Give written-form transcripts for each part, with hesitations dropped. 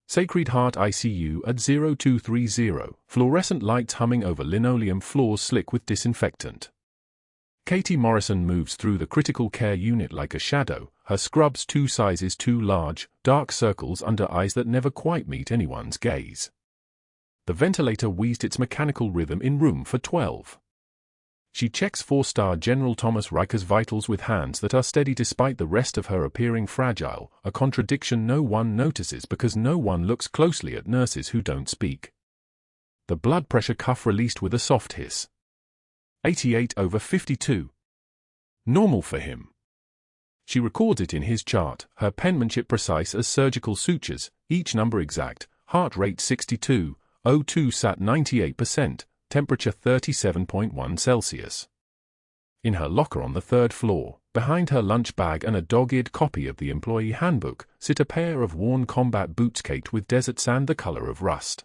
Sacred Heart ICU at 0230, fluorescent lights humming over linoleum floors slick with disinfectant. Katie Morrison moves through the critical care unit like a shadow, her scrubs 2 sizes too large, dark circles under eyes that never quite meet anyone's gaze. The ventilator wheezed its mechanical rhythm in room for 12. She checks 4-star General Thomas Riker's vitals with hands that are steady despite the rest of her appearing fragile, a contradiction no one notices because no one looks closely at nurses who don't speak. The blood pressure cuff released with a soft hiss. 88/52. Normal for him. She records it in his chart, her penmanship precise as surgical sutures, each number exact, heart rate 62, O2 sat 98%. Temperature 37.1 Celsius. In her locker on the 3rd floor, behind her lunch bag and a dog-eared copy of the employee handbook, sit a pair of worn combat boots caked with desert sand the color of rust.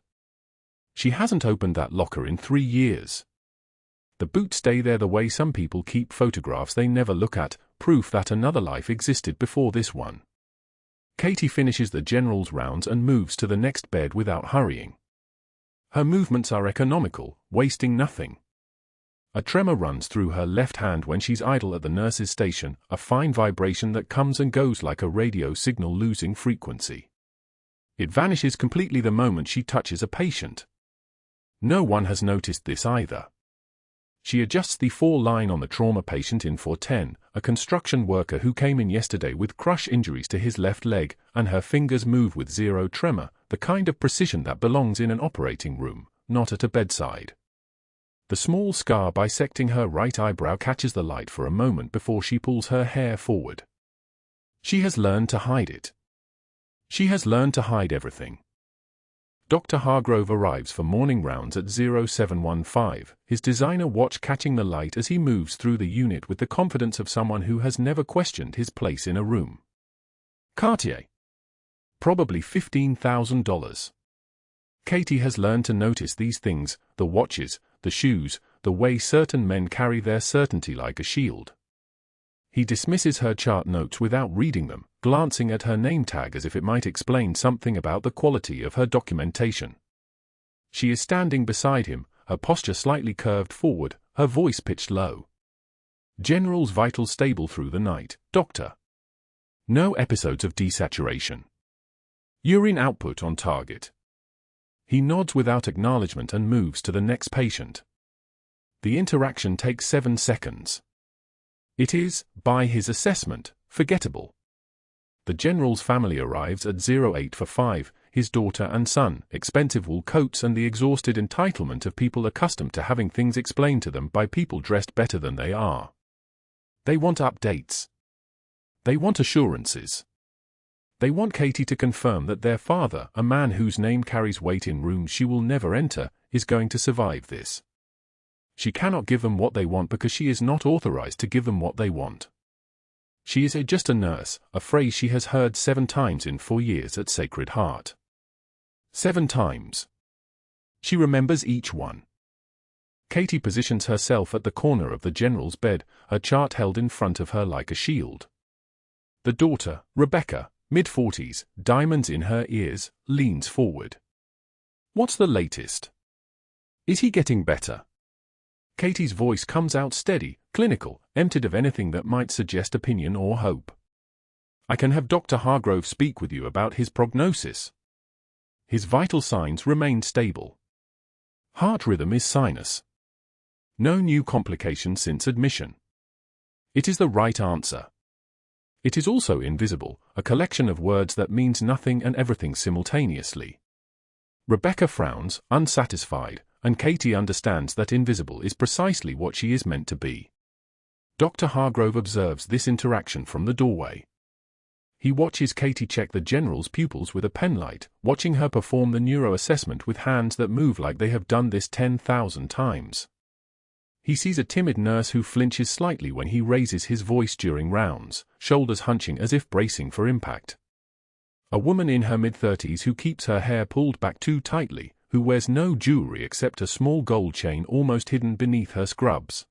She hasn't opened that locker in 3 years. The boots stay there the way some people keep photographs they never look at, proof that another life existed before this one. Katie finishes the general's rounds and moves to the next bed without hurrying. Her movements are economical, wasting nothing. A tremor runs through her left hand when she's idle at the nurse's station, a fine vibration that comes and goes like a radio signal losing frequency. It vanishes completely the moment she touches a patient. No one has noticed this either. She adjusts the 4 line on the trauma patient in 410, a construction worker who came in yesterday with crush injuries to his left leg, and her fingers move with 0 tremor, the kind of precision that belongs in an operating room, not at a bedside. The small scar bisecting her right eyebrow catches the light for a moment before she pulls her hair forward. She has learned to hide it. She has learned to hide everything. Dr. Hargrove arrives for morning rounds at 0715, his designer watch catching the light as he moves through the unit with the confidence of someone who has never questioned his place in a room. Cartier. Probably $15,000. Katie has learned to notice these things, the watches, the shoes, the way certain men carry their certainty like a shield. He dismisses her chart notes without reading them, glancing at her name tag as if it might explain something about the quality of her documentation. She is standing beside him, her posture slightly curved forward, her voice pitched low. General's vitals stable through the night, doctor. No episodes of desaturation. Urine output on target. He nods without acknowledgement and moves to the next patient. The interaction takes 7 seconds. It is, by his assessment, forgettable. The general's family arrives at 0845, his daughter and son, expensive wool coats and the exhausted entitlement of people accustomed to having things explained to them by people dressed better than they are. They want updates. They want assurances. They want Katie to confirm that their father, a man whose name carries weight in rooms she will never enter, is going to survive this. She cannot give them what they want because she is not authorized to give them what they want. She is just a nurse, a phrase she has heard 7 times in 4 years at Sacred Heart. 7 times. She remembers each one. Katie positions herself at the corner of the general's bed, her chart held in front of her like a shield. The daughter, Rebecca, mid-40s, diamonds in her ears, leans forward. What's the latest? Is he getting better? Katie's voice comes out steady, clinical, emptied of anything that might suggest opinion or hope. I can have Dr. Hargrove speak with you about his prognosis. His vital signs remain stable. Heart rhythm is sinus. No new complications since admission. It is the right answer. It is also invisible, a collection of words that means nothing and everything simultaneously. Rebecca frowns, unsatisfied, and Katie understands that invisible is precisely what she is meant to be. Dr. Hargrove observes this interaction from the doorway. He watches Katie check the general's pupils with a penlight, watching her perform the neuro-assessment with hands that move like they have done this 10,000 times. He sees a timid nurse who flinches slightly when he raises his voice during rounds, shoulders hunching as if bracing for impact. A woman in her mid-30s who keeps her hair pulled back too tightly, who wears no jewelry except a small gold chain almost hidden beneath her scrubs.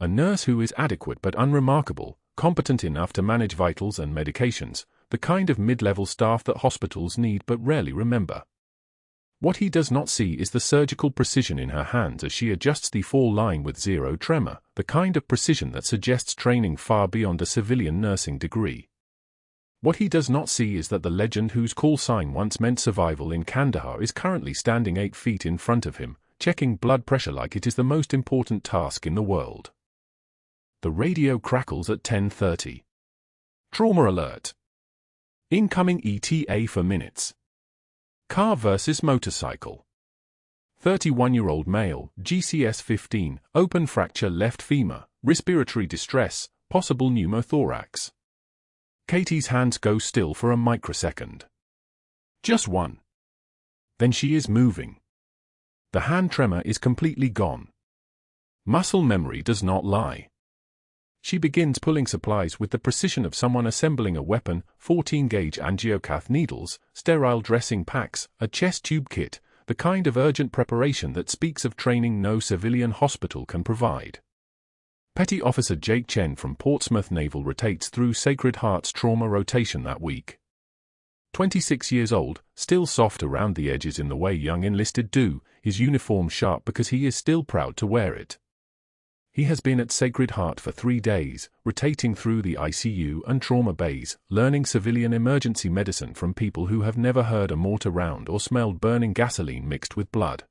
A nurse who is adequate but unremarkable, competent enough to manage vitals and medications, the kind of mid-level staff that hospitals need but rarely remember. What he does not see is the surgical precision in her hands as she adjusts the fall line with zero tremor, the kind of precision that suggests training far beyond a civilian nursing degree. What he does not see is that the legend whose call sign once meant survival in Kandahar is currently standing 8 feet in front of him, checking blood pressure like it is the most important task in the world. The radio crackles at 10:30. Trauma alert. Incoming ETA for minutes. Car versus motorcycle. 31-year-old male, GCS 15, open fracture left femur, respiratory distress, possible pneumothorax. Katie's hands go still for a microsecond. Just one. Then she is moving. The hand tremor is completely gone. Muscle memory does not lie. She begins pulling supplies with the precision of someone assembling a weapon, 14-gauge angiocath needles, sterile dressing packs, a chest tube kit, the kind of urgent preparation that speaks of training no civilian hospital can provide. Petty Officer Jake Chen from Portsmouth Naval rotates through Sacred Heart's trauma rotation that week. 26 years old, still soft around the edges in the way young enlisted do, his uniform sharp because he is still proud to wear it. He has been at Sacred Heart for 3 days, rotating through the ICU and trauma bays, learning civilian emergency medicine from people who have never heard a mortar round or smelled burning gasoline mixed with blood.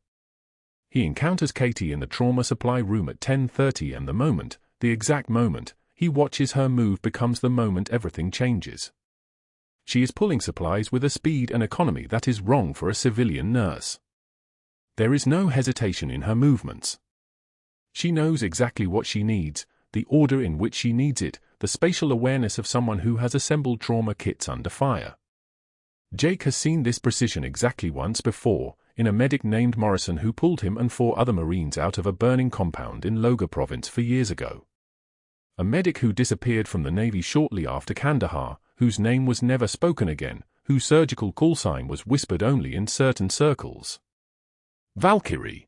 He encounters Katie in the trauma supply room at 10:30 and the exact moment, he watches her move becomes the moment everything changes. She is pulling supplies with a speed and economy that is wrong for a civilian nurse. There is no hesitation in her movements. She knows exactly what she needs, the order in which she needs it, the spatial awareness of someone who has assembled trauma kits under fire. Jake has seen this precision exactly once before, in a medic named Morrison who pulled him and 4 other Marines out of a burning compound in Logar province 4 years ago. A medic who disappeared from the Navy shortly after Kandahar, whose name was never spoken again, whose surgical call sign was whispered only in certain circles. Valkyrie.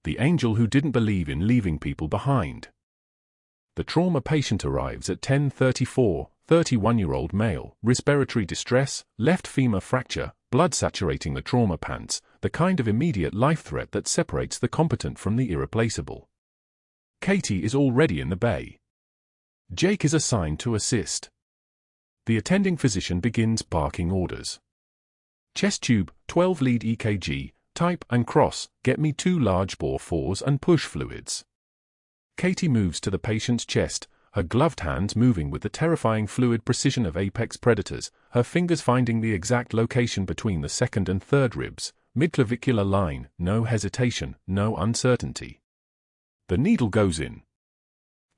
The angel who didn't believe in leaving people behind. The trauma patient arrives at 10:34, 31-year-old male, respiratory distress, left femur fracture, blood saturating the trauma pants, the kind of immediate life threat that separates the competent from the irreplaceable. Katie is already in the bay. Jake is assigned to assist. The attending physician begins barking orders. Chest tube, 12 lead EKG, type and cross, get me 2 large bore 4s and push fluids. Katie moves to the patient's chest, her gloved hands moving with the terrifying fluid precision of apex predators, her fingers finding the exact location between the 2nd and 3rd ribs, midclavicular line, no hesitation, no uncertainty. The needle goes in.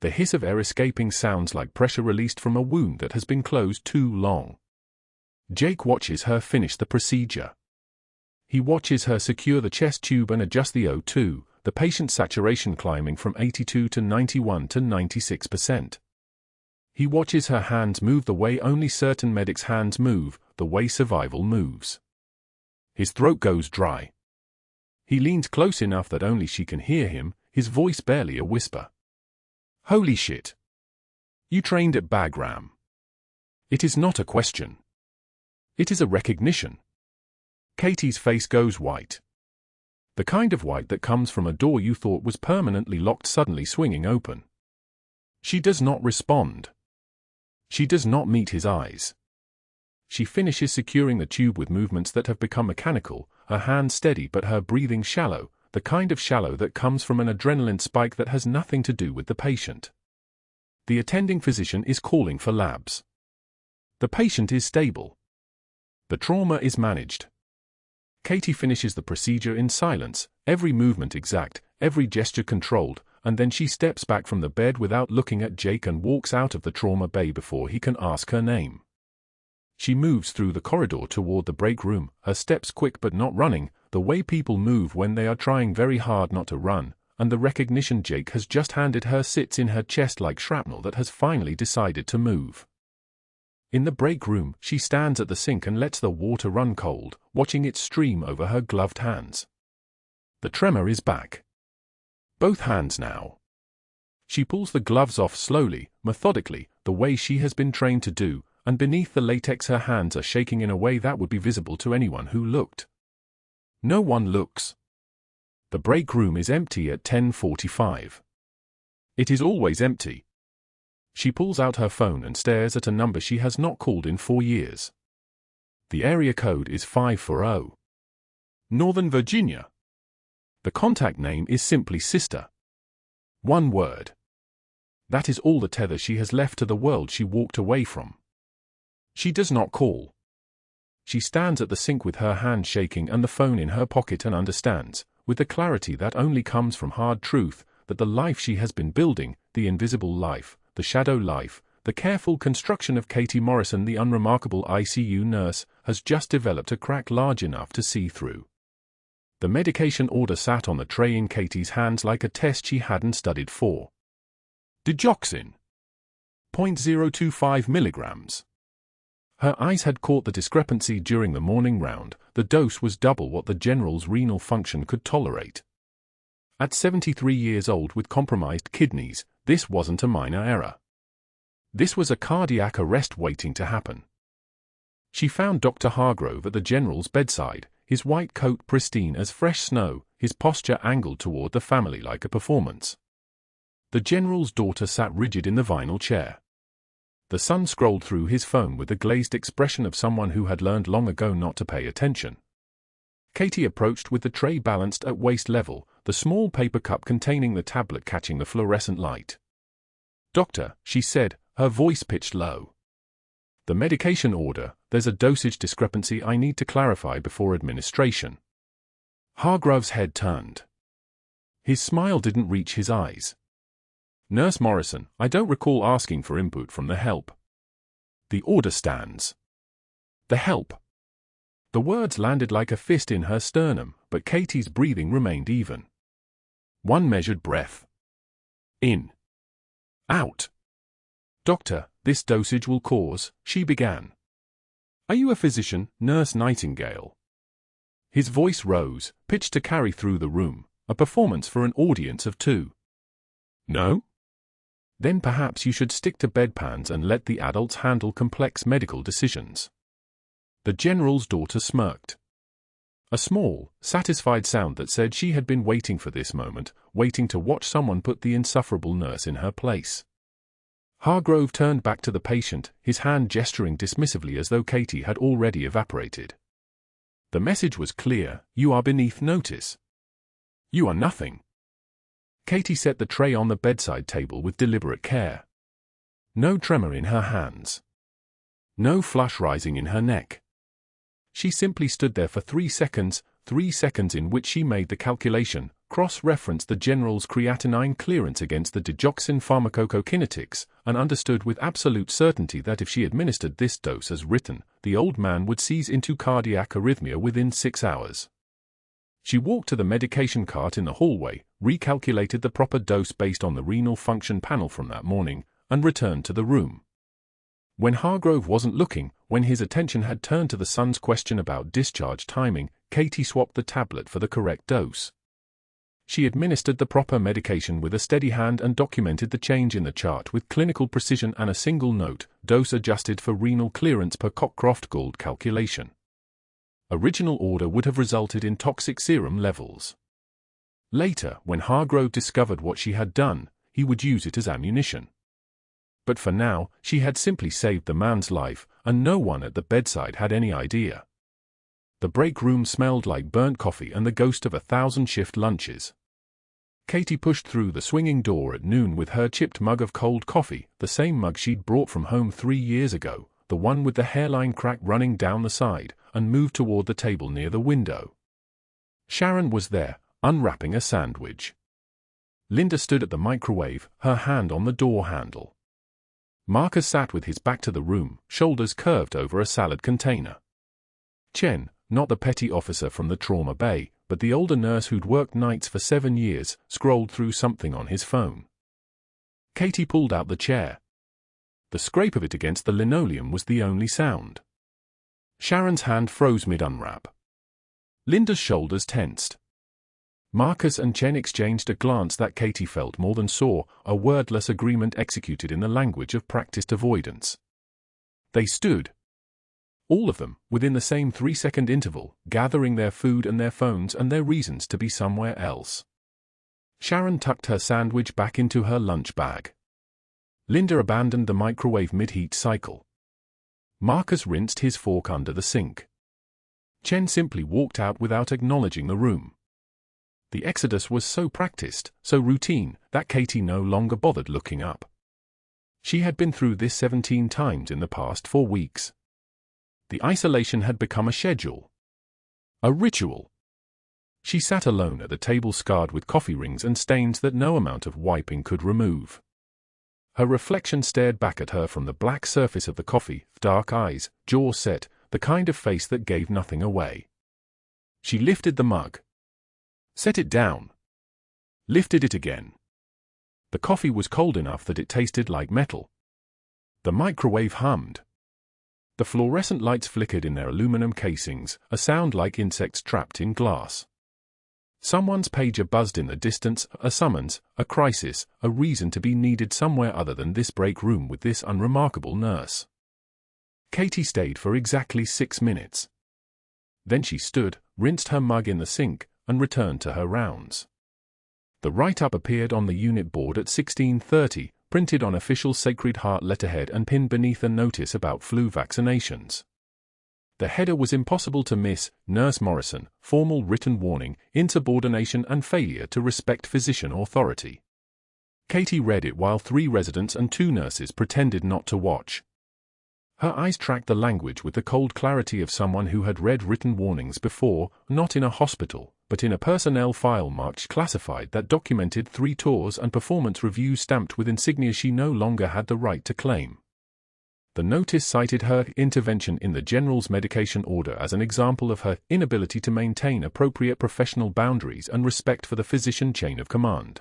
The hiss of air escaping sounds like pressure released from a wound that has been closed too long. Jake watches her finish the procedure. He watches her secure the chest tube and adjust the O2, the patient's saturation climbing from 82 to 91 to 96%. He watches her hands move the way only certain medics' hands move, the way survival moves. His throat goes dry. He leans close enough that only she can hear him, his voice barely a whisper. Holy shit. You trained at Bagram. It is not a question. It is a recognition. Katie's face goes white. The kind of white that comes from a door you thought was permanently locked suddenly swinging open. She does not respond. She does not meet his eyes. She finishes securing the tube with movements that have become mechanical, her hands steady but her breathing shallow, the kind of shallow that comes from an adrenaline spike that has nothing to do with the patient. The attending physician is calling for labs. The patient is stable. The trauma is managed. Katie finishes the procedure in silence, every movement exact, every gesture controlled, and then she steps back from the bed without looking at Jake and walks out of the trauma bay before he can ask her name. She moves through the corridor toward the break room, her steps quick but not running, the way people move when they are trying very hard not to run, and the recognition Jake has just handed her sits in her chest like shrapnel that has finally decided to move. In the break room, she stands at the sink and lets the water run cold, watching it stream over her gloved hands. The tremor is back. Both hands now. She pulls the gloves off slowly, methodically, the way she has been trained to do, and beneath the latex her hands are shaking in a way that would be visible to anyone who looked. No one looks. The break room is empty at 10:45. It is always empty. She pulls out her phone and stares at a number she has not called in 4 years. The area code is 540. Northern Virginia. The contact name is simply Sister. One word. That is all the tether she has left to the world she walked away from. She does not call. She stands at the sink with her hand shaking and the phone in her pocket and understands, with the clarity that only comes from hard truth, that the life she has been building, the invisible life, the shadow life, the careful construction of Katie Morrison, the unremarkable ICU nurse, has just developed a crack large enough to see through. The medication order sat on the tray in Katie's hands like a test she hadn't studied for. Digoxin. 0.025 milligrams. Her eyes had caught the discrepancy during the morning round. The dose was double what the general's renal function could tolerate. At 73 years old with compromised kidneys, this wasn't a minor error. This was a cardiac arrest waiting to happen. She found Dr. Hargrove at the general's bedside, his white coat pristine as fresh snow, his posture angled toward the family like a performance. The general's daughter sat rigid in the vinyl chair. The son scrolled through his phone with the glazed expression of someone who had learned long ago not to pay attention. Katie approached with the tray balanced at waist level, the small paper cup containing the tablet catching the fluorescent light. "Doctor," she said, her voice pitched low. "The medication order, there's a dosage discrepancy I need to clarify before administration." Hargrove's head turned. His smile didn't reach his eyes. "Nurse Morrison, I don't recall asking for input from the help." "The order stands." "The help." The words landed like a fist in her sternum, but Katie's breathing remained even. One measured breath. In. Out. "Doctor, this dosage will cause," she began. "Are you a physician, Nurse Nightingale?" His voice rose, pitched to carry through the room, a performance for an audience of 2. "No?" "Then perhaps you should stick to bedpans and let the adults handle complex medical decisions." The general's daughter smirked. A small, satisfied sound that said she had been waiting for this moment, waiting to watch someone put the insufferable nurse in her place. Hargrove turned back to the patient, his hand gesturing dismissively as though Katie had already evaporated. The message was clear: you are beneath notice. You are nothing. Katie set the tray on the bedside table with deliberate care. No tremor in her hands. No flush rising in her neck. She simply stood there for 3 seconds, 3 seconds in which she made the calculation, cross-referenced the general's creatinine clearance against the digoxin pharmacokinetics, and understood with absolute certainty that if she administered this dose as written, the old man would seize into cardiac arrhythmia within 6 hours. She walked to the medication cart in the hallway, recalculated the proper dose based on the renal function panel from that morning, and returned to the room. When Hargrove wasn't looking, when his attention had turned to the son's question about discharge timing, Katie swapped the tablet for the correct dose. She administered the proper medication with a steady hand and documented the change in the chart with clinical precision and a single note: dose adjusted for renal clearance per Cockcroft-Gould calculation. Original order would have resulted in toxic serum levels. Later, when Hargrove discovered what she had done, he would use it as ammunition. But for now, she had simply saved the man's life, and no one at the bedside had any idea. The break room smelled like burnt coffee and the ghost of 1,000 shift lunches. Katie pushed through the swinging door at noon with her chipped mug of cold coffee, the same mug she'd brought from home 3 years ago, the one with the hairline crack running down the side, and moved toward the table near the window. Sharon was there, unwrapping a sandwich. Linda stood at the microwave, her hand on the door handle. Marcus sat with his back to the room, shoulders curved over a salad container. Chen, not the petty officer from the trauma bay, but the older nurse who'd worked nights for 7 years, scrolled through something on his phone. Katie pulled out the chair. The scrape of it against the linoleum was the only sound. Sharon's hand froze mid-unwrap. Linda's shoulders tensed. Marcus and Chen exchanged a glance that Katie felt more than saw, a wordless agreement executed in the language of practiced avoidance. They stood, all of them, within the same 3-second interval, gathering their food and their phones and their reasons to be somewhere else. Sharon tucked her sandwich back into her lunch bag. Linda abandoned the microwave mid-heat cycle. Marcus rinsed his fork under the sink. Chen simply walked out without acknowledging the room. The exodus was so practiced, so routine, that Katie no longer bothered looking up. She had been through this 17 times in the past 4 weeks. The isolation had become a schedule. A ritual. She sat alone at the table scarred with coffee rings and stains that no amount of wiping could remove. Her reflection stared back at her from the black surface of the coffee, dark eyes, jaw set, the kind of face that gave nothing away. She lifted the mug. Set it down. Lifted it again. The coffee was cold enough that it tasted like metal. The microwave hummed. The fluorescent lights flickered in their aluminum casings, a sound like insects trapped in glass. Someone's pager buzzed in the distance, a summons, a crisis, a reason to be needed somewhere other than this break room with this unremarkable nurse. Katie stayed for exactly 6 minutes. Then she stood, rinsed her mug in the sink, and returned to her rounds. The write-up appeared on the unit board at 16:30, printed on official Sacred Heart letterhead and pinned beneath a notice about flu vaccinations. The header was impossible to miss: Nurse Morrison, formal written warning, insubordination and failure to respect physician authority. Katie read it while 3 residents and 2 nurses pretended not to watch. Her eyes tracked the language with the cold clarity of someone who had read written warnings before, not in a hospital, but in a personnel file marked classified that documented 3 tours and performance reviews stamped with insignia she no longer had the right to claim. The notice cited her intervention in the general's medication order as an example of her inability to maintain appropriate professional boundaries and respect for the physician chain of command.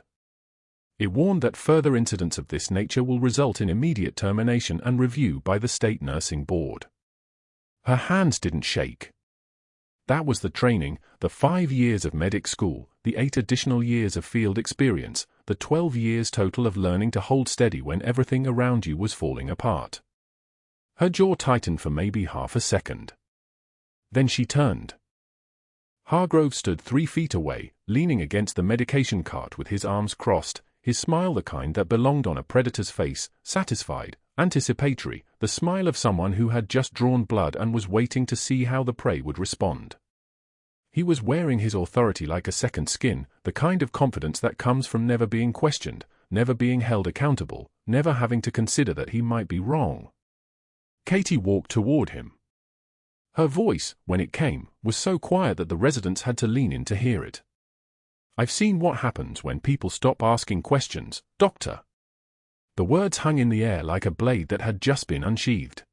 It warned that further incidents of this nature will result in immediate termination and review by the state nursing board. Her hands didn't shake. That was the training, the 5 years of medic school, the 8 additional years of field experience, the 12 years total of learning to hold steady when everything around you was falling apart. Her jaw tightened for maybe half a second. Then she turned. Hargrove stood 3 feet away, leaning against the medication cart with his arms crossed, his smile the kind that belonged on a predator's face, satisfied, anticipatory, the smile of someone who had just drawn blood and was waiting to see how the prey would respond. He was wearing his authority like a second skin, the kind of confidence that comes from never being questioned, never being held accountable, never having to consider that he might be wrong. Katie walked toward him. Her voice, when it came, was so quiet that the residents had to lean in to hear it. "I've seen what happens when people stop asking questions, Doctor." The words hung in the air like a blade that had just been unsheathed.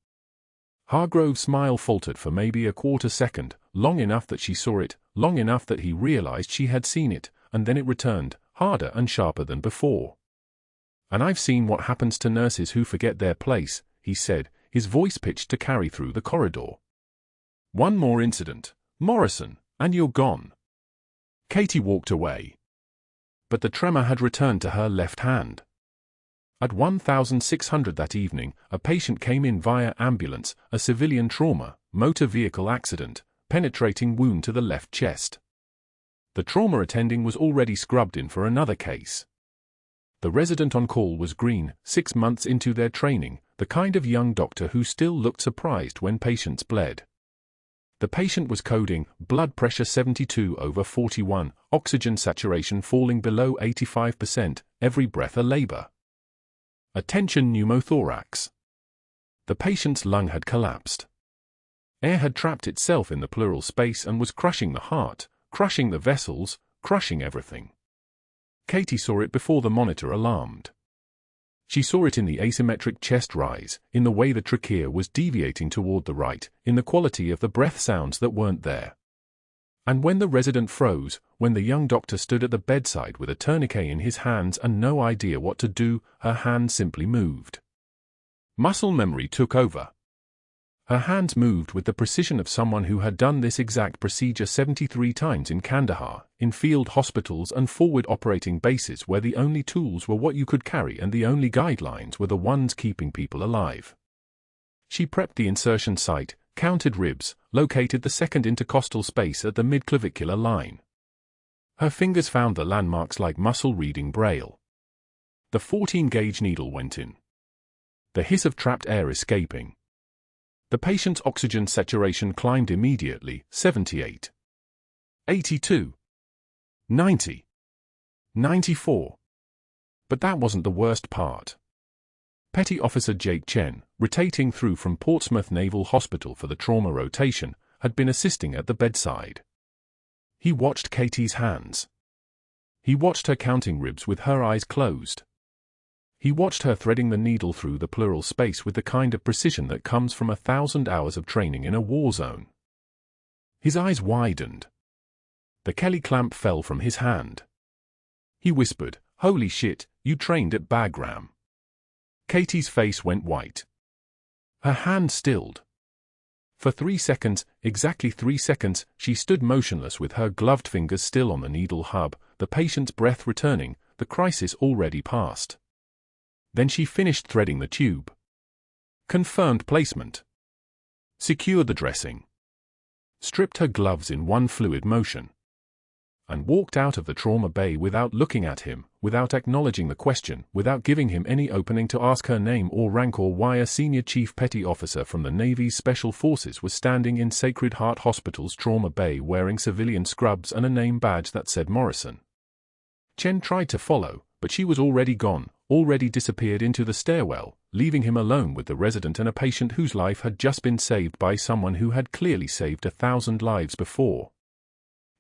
Hargrove's smile faltered for maybe a quarter second, long enough that she saw it, long enough that he realized she had seen it, and then it returned, harder and sharper than before. "And I've seen what happens to nurses who forget their place," he said, his voice pitched to carry through the corridor. "One more incident, Morrison, and you're gone." Katie walked away. But the tremor had returned to her left hand. At 1600 that evening, a patient came in via ambulance, a civilian trauma, motor vehicle accident, penetrating wound to the left chest. The trauma attending was already scrubbed in for another case. The resident on call was green, 6 months into their training, the kind of young doctor who still looked surprised when patients bled. The patient was coding, blood pressure 72/41, oxygen saturation falling below 85%, every breath a labor. Attention pneumothorax. The patient's lung had collapsed. Air had trapped itself in the pleural space and was crushing the heart, crushing the vessels, crushing everything. Katie saw it before the monitor alarmed. She saw it in the asymmetric chest rise, in the way the trachea was deviating toward the right, in the quality of the breath sounds that weren't there. And when the resident froze, when the young doctor stood at the bedside with a tourniquet in his hands and no idea what to do, her hands simply moved. Muscle memory took over. Her hands moved with the precision of someone who had done this exact procedure 73 times in Kandahar, in field hospitals and forward operating bases where the only tools were what you could carry and the only guidelines were the ones keeping people alive. She prepped the insertion site, counted ribs, located the second intercostal space at the midclavicular line. Her fingers found the landmarks like muscle-reading braille. The 14-gauge needle went in. The hiss of trapped air escaping. The patient's oxygen saturation climbed immediately, 78. 82. 90. 94. But that wasn't the worst part. Petty Officer Jake Chen, rotating through from Portsmouth Naval Hospital for the trauma rotation, had been assisting at the bedside. He watched Katie's hands. He watched her counting ribs with her eyes closed. He watched her threading the needle through the pleural space with the kind of precision that comes from 1,000 hours of training in a war zone. His eyes widened. The Kelly clamp fell from his hand. He whispered, "Holy shit, you trained at Bagram." Katie's face went white. Her hand stilled. For 3 seconds, exactly 3 seconds, she stood motionless with her gloved fingers still on the needle hub, the patient's breath returning, the crisis already past. Then she finished threading the tube. Confirmed placement. Secured the dressing. Stripped her gloves in one fluid motion. And walked out of the trauma bay without looking at him, without acknowledging the question, without giving him any opening to ask her name or rank or why a senior chief petty officer from the Navy's Special Forces was standing in Sacred Heart Hospital's trauma bay wearing civilian scrubs and a name badge that said Morrison. Chen tried to follow, but she was already gone, already disappeared into the stairwell, leaving him alone with the resident and a patient whose life had just been saved by someone who had clearly saved 1,000 lives before.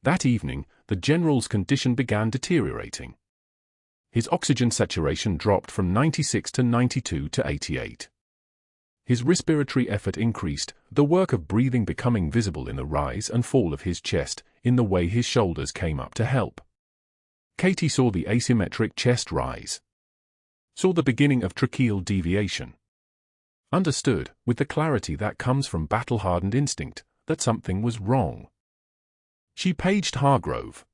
That evening, the general's condition began deteriorating. His oxygen saturation dropped from 96 to 92 to 88. His respiratory effort increased, the work of breathing becoming visible in the rise and fall of his chest, in the way his shoulders came up to help. Katie saw the asymmetric chest rise. Saw the beginning of tracheal deviation. Understood, with the clarity that comes from battle-hardened instinct, that something was wrong. She paged Hargrove.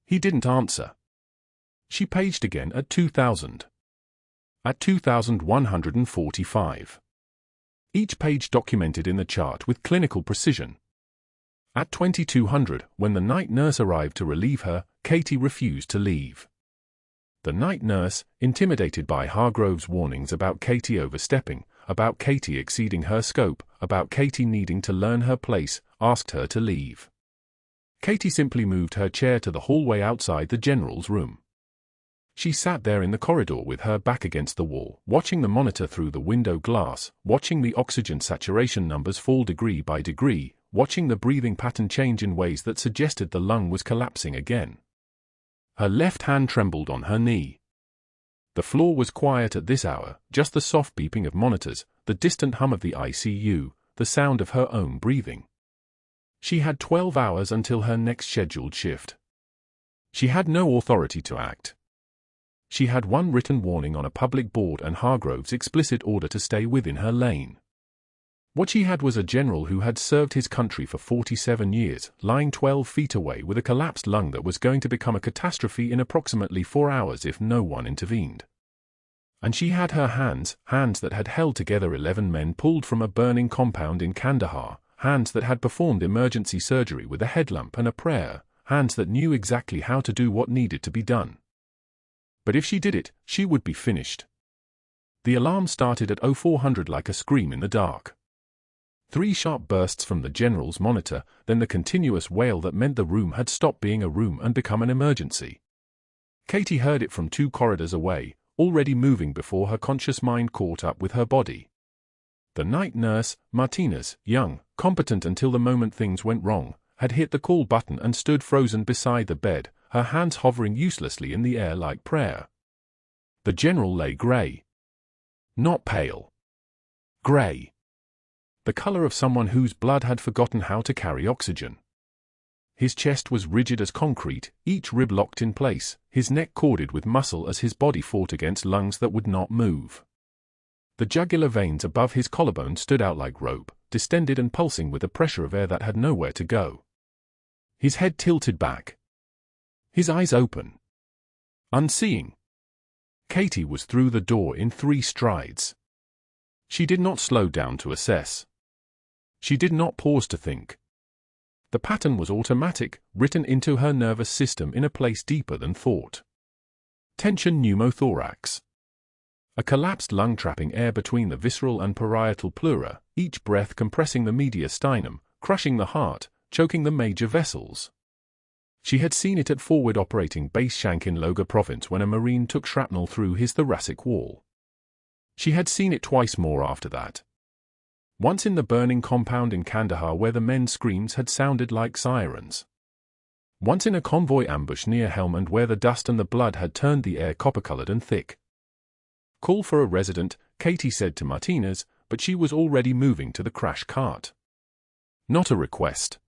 He didn't answer. She paged again at 2,000. At 2,145. Each page documented in the chart with clinical precision. At 2,200, when the night nurse arrived to relieve her, Katie refused to leave. The night nurse, intimidated by Hargrove's warnings about Katie overstepping, about Katie exceeding her scope, about Katie needing to learn her place, asked her to leave. Katie simply moved her chair to the hallway outside the general's room. She sat there in the corridor with her back against the wall, watching the monitor through the window glass, watching the oxygen saturation numbers fall degree by degree, watching the breathing pattern change in ways that suggested the lung was collapsing again. Her left hand trembled on her knee. The floor was quiet at this hour, just the soft beeping of monitors, the distant hum of the ICU, the sound of her own breathing. She had 12 hours until her next scheduled shift. She had no authority to act. She had one written warning on a public board and Hargrove's explicit order to stay within her lane. What she had was a general who had served his country for 47 years, lying 12 feet away with a collapsed lung that was going to become a catastrophe in approximately 4 hours if no one intervened. And she had her hands that had held together 11 men pulled from a burning compound in Kandahar, hands that had performed emergency surgery with a headlamp and a prayer, hands that knew exactly how to do what needed to be done. But if she did it, she would be finished. The alarm started at 0400 like a scream in the dark. 3 sharp bursts from the general's monitor, then the continuous wail that meant the room had stopped being a room and become an emergency. Katie heard it from 2 corridors away, already moving before her conscious mind caught up with her body. The night nurse, Martinez, young, competent until the moment things went wrong, had hit the call button and stood frozen beside the bed, her hands hovering uselessly in the air like prayer. The general lay grey. Not pale. Grey. The color of someone whose blood had forgotten how to carry oxygen. His chest was rigid as concrete, each rib locked in place, his neck corded with muscle as his body fought against lungs that would not move. The jugular veins above his collarbone stood out like rope, distended and pulsing with the pressure of air that had nowhere to go. His head tilted back. His eyes open. Unseeing. Katie was through the door in 3 strides. She did not slow down to assess. She did not pause to think. The pattern was automatic, written into her nervous system in a place deeper than thought. Tension pneumothorax. A collapsed lung trapping air between the visceral and parietal pleura, each breath compressing the mediastinum, crushing the heart, choking the major vessels. She had seen it at forward operating base Shank in Logar province when a Marine took shrapnel through his thoracic wall. She had seen it twice more after that. Once in the burning compound in Kandahar where the men's screams had sounded like sirens. Once in a convoy ambush near Helmand where the dust and the blood had turned the air copper-colored and thick. Call for a resident, Katie said to Martinez, but she was already moving to the crash cart. Not a request.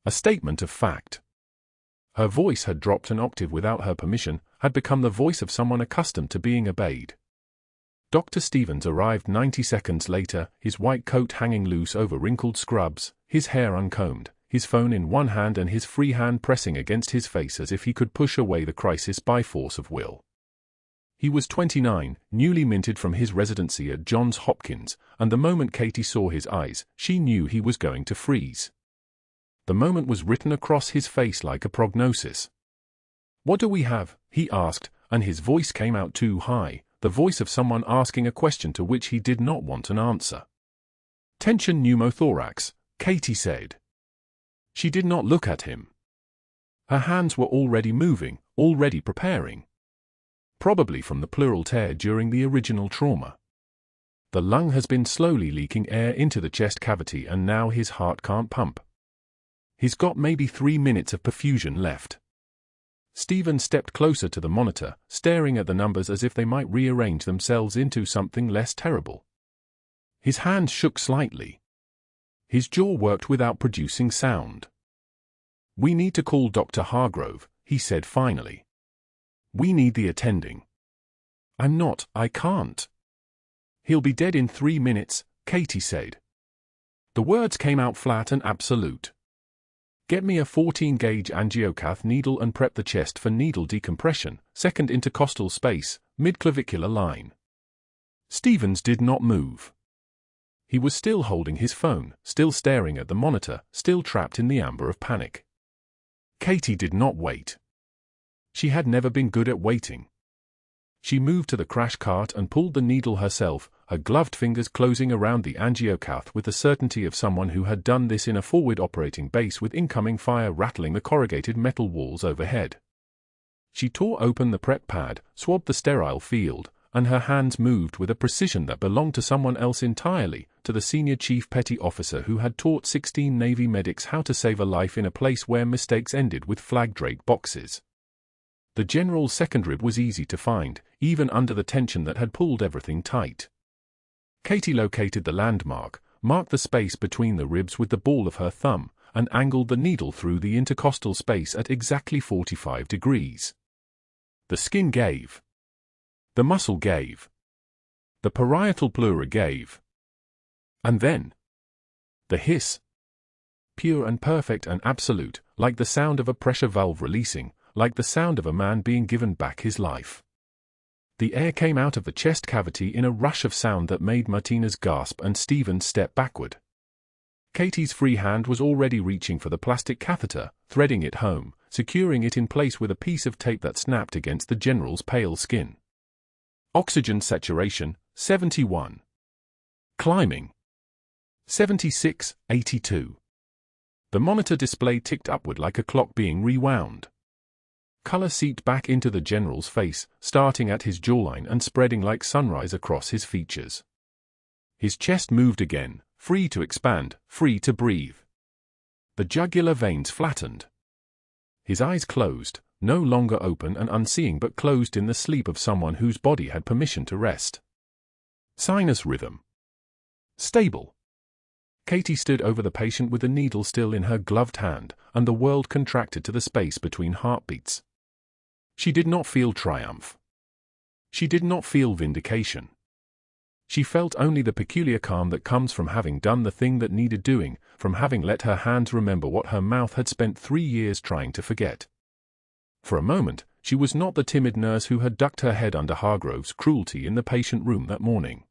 A statement of fact. Her voice had dropped an octave without her permission, had become the voice of someone accustomed to being obeyed. Dr. Stevens arrived 90 seconds later, his white coat hanging loose over wrinkled scrubs, his hair uncombed, his phone in one hand and his free hand pressing against his face as if he could push away the crisis by force of will. He was 29, newly minted from his residency at Johns Hopkins, and the moment Katie saw his eyes, she knew he was going to freeze. The moment was written across his face like a prognosis. "What do we have?" he asked, and his voice came out too high, the voice of someone asking a question to which he did not want an answer. "Tension pneumothorax," Katie said. She did not look at him. Her hands were already moving, already preparing. Probably from the pleural tear during the original trauma. The lung has been slowly leaking air into the chest cavity and now his heart can't pump. He's got maybe 3 minutes of perfusion left. Stephen stepped closer to the monitor, staring at the numbers as if they might rearrange themselves into something less terrible. His hands shook slightly. His jaw worked without producing sound. "We need to call Dr. Hargrove," he said finally. "We need the attending." I can't." "He'll be dead in 3 minutes," Katie said. The words came out flat and absolute. "Get me a 14-gauge angiocath needle and prep the chest for needle decompression, second intercostal space, mid-clavicular line." Stevens did not move. He was still holding his phone, still staring at the monitor, still trapped in the amber of panic. Katie did not wait. She had never been good at waiting. She moved to the crash cart and pulled the needle herself, her gloved fingers closing around the angiocath with the certainty of someone who had done this in a forward operating base with incoming fire rattling the corrugated metal walls overhead. She tore open the prep pad, swabbed the sterile field, and her hands moved with a precision that belonged to someone else entirely, to the senior chief petty officer who had taught 16 Navy medics how to save a life in a place where mistakes ended with flag-draped boxes. The general's second rib was easy to find, even under the tension that had pulled everything tight. Katie located the landmark, marked the space between the ribs with the ball of her thumb, and angled the needle through the intercostal space at exactly 45 degrees. The skin gave. The muscle gave. The parietal pleura gave. And then, the hiss. Pure and perfect and absolute, like the sound of a pressure valve releasing, like the sound of a man being given back his life. The air came out of the chest cavity in a rush of sound that made Martinez gasp and Stevens step backward. Katie's free hand was already reaching for the plastic catheter, threading it home, securing it in place with a piece of tape that snapped against the general's pale skin. Oxygen saturation, 71. Climbing. 76, 82. The monitor display ticked upward like a clock being rewound. Color seeped back into the general's face, starting at his jawline and spreading like sunrise across his features. His chest moved again, free to expand, free to breathe. The jugular veins flattened. His eyes closed, no longer open and unseeing but closed in the sleep of someone whose body had permission to rest. Sinus rhythm. Stable. Katie stood over the patient with the needle still in her gloved hand, and the world contracted to the space between heartbeats. She did not feel triumph. She did not feel vindication. She felt only the peculiar calm that comes from having done the thing that needed doing, from having let her hands remember what her mouth had spent 3 years trying to forget. For a moment, she was not the timid nurse who had ducked her head under Hargrove's cruelty in the patient room that morning.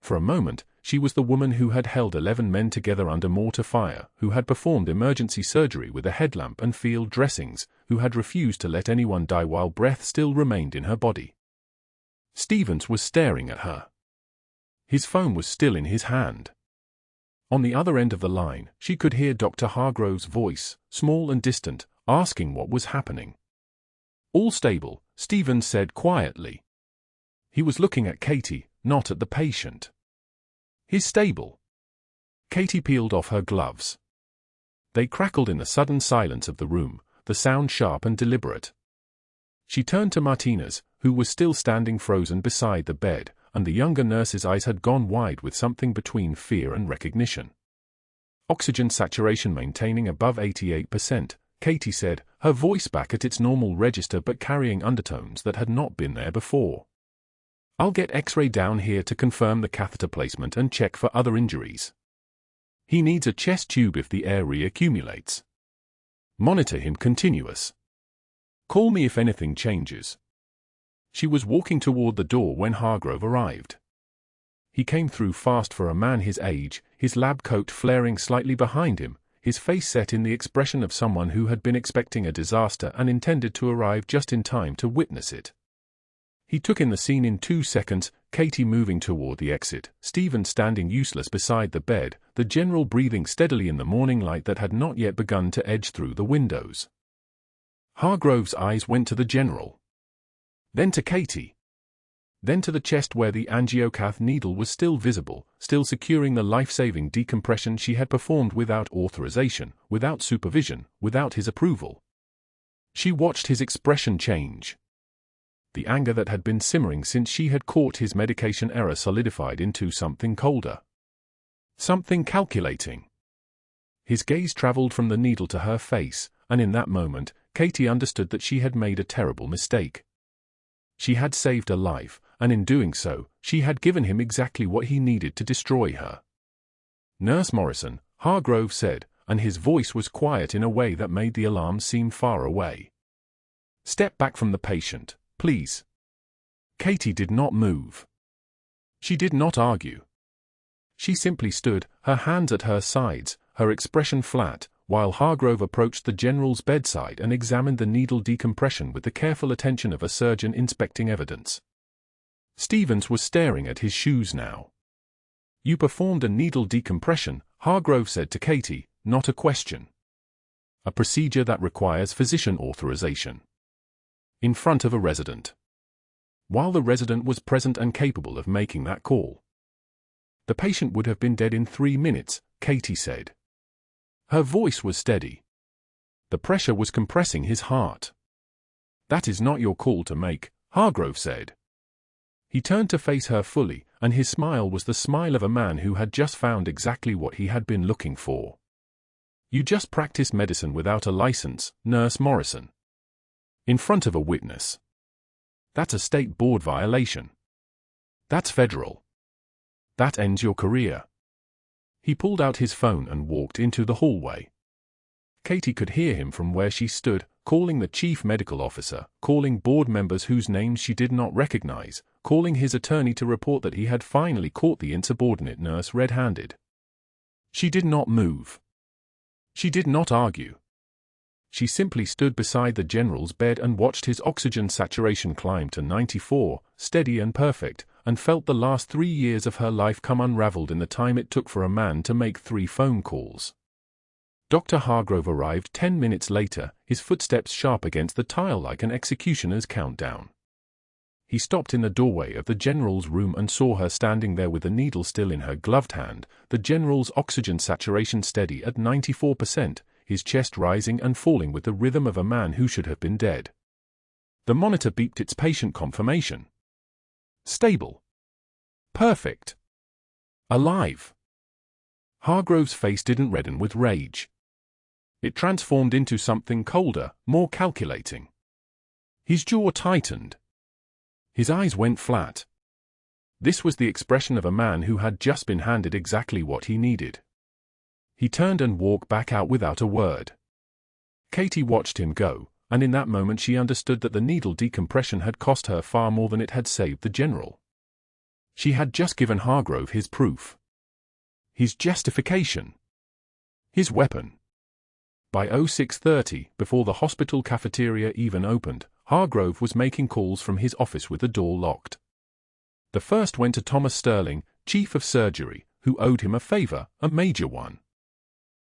For a moment, she was the woman who had held 11 men together under mortar fire, who had performed emergency surgery with a headlamp and field dressings, who had refused to let anyone die while breath still remained in her body. Stevens was staring at her. His phone was still in his hand. On the other end of the line, she could hear Dr. Hargrove's voice, small and distant, asking what was happening. "All stable," Stevens said quietly. He was looking at Katie, not at the patient. "He's stable." Katie peeled off her gloves. They crackled in the sudden silence of the room, the sound sharp and deliberate. She turned to Martinez, who was still standing frozen beside the bed, and the younger nurse's eyes had gone wide with something between fear and recognition. "Oxygen saturation maintaining above 88%, Katie said, her voice back at its normal register but carrying undertones that had not been there before. "I'll get X-ray down here to confirm the catheter placement and check for other injuries. He needs a chest tube if the air reaccumulates. Monitor him continuous. Call me if anything changes." She was walking toward the door when Hargrove arrived. He came through fast for a man his age, his lab coat flaring slightly behind him, his face set in the expression of someone who had been expecting a disaster and intended to arrive just in time to witness it. He took in the scene in 2 seconds, Katie moving toward the exit, Stephen standing useless beside the bed, the general breathing steadily in the morning light that had not yet begun to edge through the windows. Hargrove's eyes went to the general. Then to Katie. Then to the chest where the angiocath needle was still visible, still securing the life-saving decompression she had performed without authorization, without supervision, without his approval. She watched his expression change. The anger that had been simmering since she had caught his medication error solidified into something colder. Something calculating. His gaze traveled from the needle to her face, and in that moment, Katie understood that she had made a terrible mistake. She had saved a life, and in doing so, she had given him exactly what he needed to destroy her. "Nurse Morrison," Hargrove said, and his voice was quiet in a way that made the alarm seem far away. "Step back from the patient, please." Katie did not move. She did not argue. She simply stood, her hands at her sides, her expression flat, while Hargrove approached the general's bedside and examined the needle decompression with the careful attention of a surgeon inspecting evidence. Stevens was staring at his shoes now. "You performed a needle decompression," Hargrove said to Katie, "not a question. A procedure that requires physician authorization. In front of a resident. While the resident was present and capable of making that call. The patient would have been dead in 3 minutes, Katie said. Her voice was steady. The pressure was compressing his heart. "That is not your call to make," Hargrove said. He turned to face her fully, and his smile was the smile of a man who had just found exactly what he had been looking for. "You just practiced medicine without a license, Nurse Morrison. In front of a witness. That's a state board violation. That's federal. That ends your career." He pulled out his phone and walked into the hallway. Katie could hear him from where she stood, calling the chief medical officer, calling board members whose names she did not recognize, calling his attorney to report that he had finally caught the insubordinate nurse red-handed. She did not move. She did not argue. She simply stood beside the general's bed and watched his oxygen saturation climb to 94, steady and perfect, and felt the last 3 years of her life come unraveled in the time it took for a man to make 3 phone calls. Dr. Hargrove arrived 10 minutes later, his footsteps sharp against the tile like an executioner's countdown. He stopped in the doorway of the general's room and saw her standing there with the needle still in her gloved hand, the general's oxygen saturation steady at 94%, his chest rising and falling with the rhythm of a man who should have been dead. The monitor beeped its patient confirmation. Stable. Perfect. Alive. Hargrove's face didn't redden with rage. It transformed into something colder, more calculating. His jaw tightened. His eyes went flat. This was the expression of a man who had just been handed exactly what he needed. He turned and walked back out without a word. Katie watched him go, and in that moment she understood that the needle decompression had cost her far more than it had saved the general. She had just given Hargrove his proof. His justification. His weapon. By 06:30, before the hospital cafeteria even opened, Hargrove was making calls from his office with the door locked. The first went to Thomas Sterling, chief of surgery, who owed him a favor, a major one.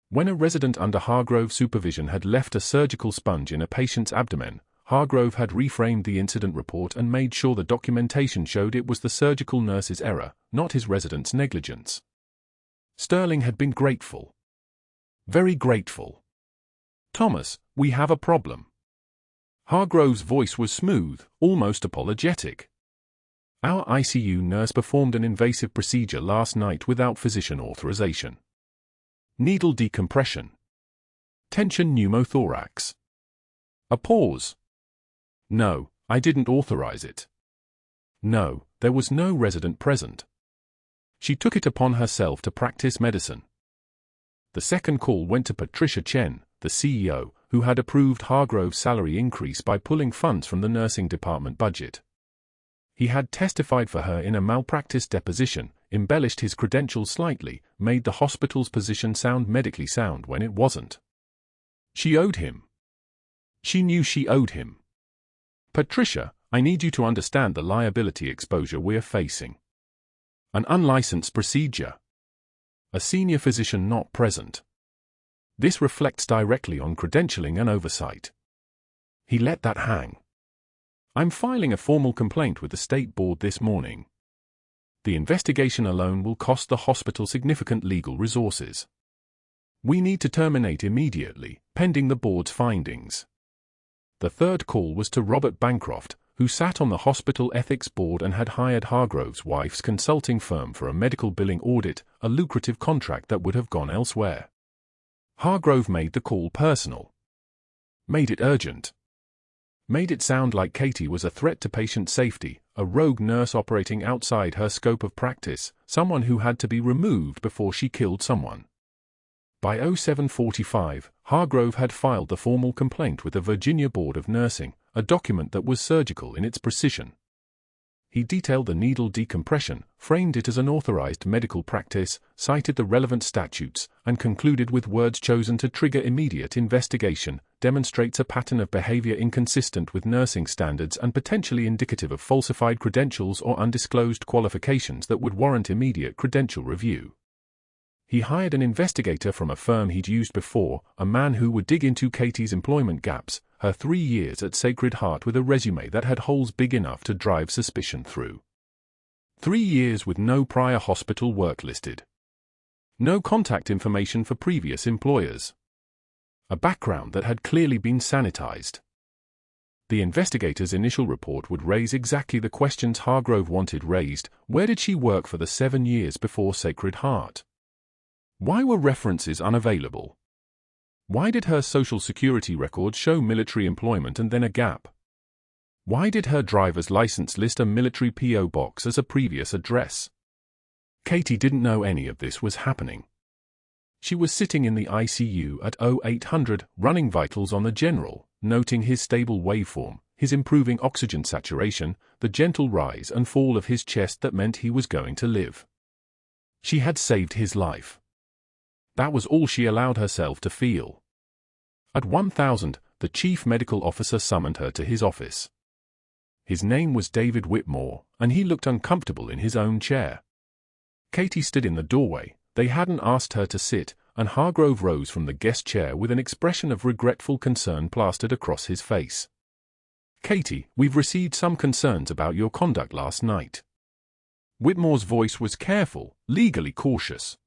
When a resident under Hargrove's supervision had left a surgical sponge in a patient's abdomen, Hargrove had reframed the incident report and made sure the documentation showed it was the surgical nurse's error, not his resident's negligence. Sterling had been grateful. Very grateful. "Thomas, we have a problem." Hargrove's voice was smooth, almost apologetic. "Our ICU nurse performed an invasive procedure last night without physician authorization. Needle decompression. Tension pneumothorax." A pause. "No, I didn't authorize it. No, there was no resident present. She took it upon herself to practice medicine." The second call went to Patricia Chen, the CEO, who had approved Hargrove's salary increase by pulling funds from the nursing department budget. He had testified for her in a malpractice deposition, embellished his credentials slightly, made the hospital's position sound medically sound when it wasn't. She owed him. She knew she owed him. "Patricia, I need you to understand the liability exposure we're facing. An unlicensed procedure. A senior physician not present. This reflects directly on credentialing and oversight." He let that hang. "I'm filing a formal complaint with the state board this morning. The investigation alone will cost the hospital significant legal resources. We need to terminate immediately, pending the board's findings." The third call was to Robert Bancroft, who sat on the hospital ethics board and had hired Hargrove's wife's consulting firm for a medical billing audit, a lucrative contract that would have gone elsewhere. Hargrove made the call personal. Made it urgent. Made it sound like Katie was a threat to patient safety, a rogue nurse operating outside her scope of practice, someone who had to be removed before she killed someone. By 07:45, Hargrove had filed the formal complaint with the Virginia Board of Nursing, a document that was surgical in its precision. He detailed the needle decompression, framed it as an authorized medical practice, cited the relevant statutes, and concluded with words chosen to trigger immediate investigation, demonstrates a pattern of behavior inconsistent with nursing standards and potentially indicative of falsified credentials or undisclosed qualifications that would warrant immediate credential review. He hired an investigator from a firm he'd used before, a man who would dig into Katie's employment gaps, her 3 years at Sacred Heart with a resume that had holes big enough to drive suspicion through. 3 years with no prior hospital work listed. No contact information for previous employers. A background that had clearly been sanitized. The investigator's initial report would raise exactly the questions Hargrove wanted raised. Where did she work for the 7 years before Sacred Heart? Why were references unavailable? Why did her social security record show military employment and then a gap? Why did her driver's license list a military P.O. box as a previous address? Katie didn't know any of this was happening. She was sitting in the ICU at 0800, running vitals on the general, noting his stable waveform, his improving oxygen saturation, the gentle rise and fall of his chest that meant he was going to live. She had saved his life. That was all she allowed herself to feel. At 1000, the chief medical officer summoned her to his office. His name was David Whitmore, and he looked uncomfortable in his own chair. Katie stood in the doorway. They hadn't asked her to sit, and Hargrove rose from the guest chair with an expression of regretful concern plastered across his face. "Katie, we've received some concerns about your conduct last night." Whitmore's voice was careful, legally cautious.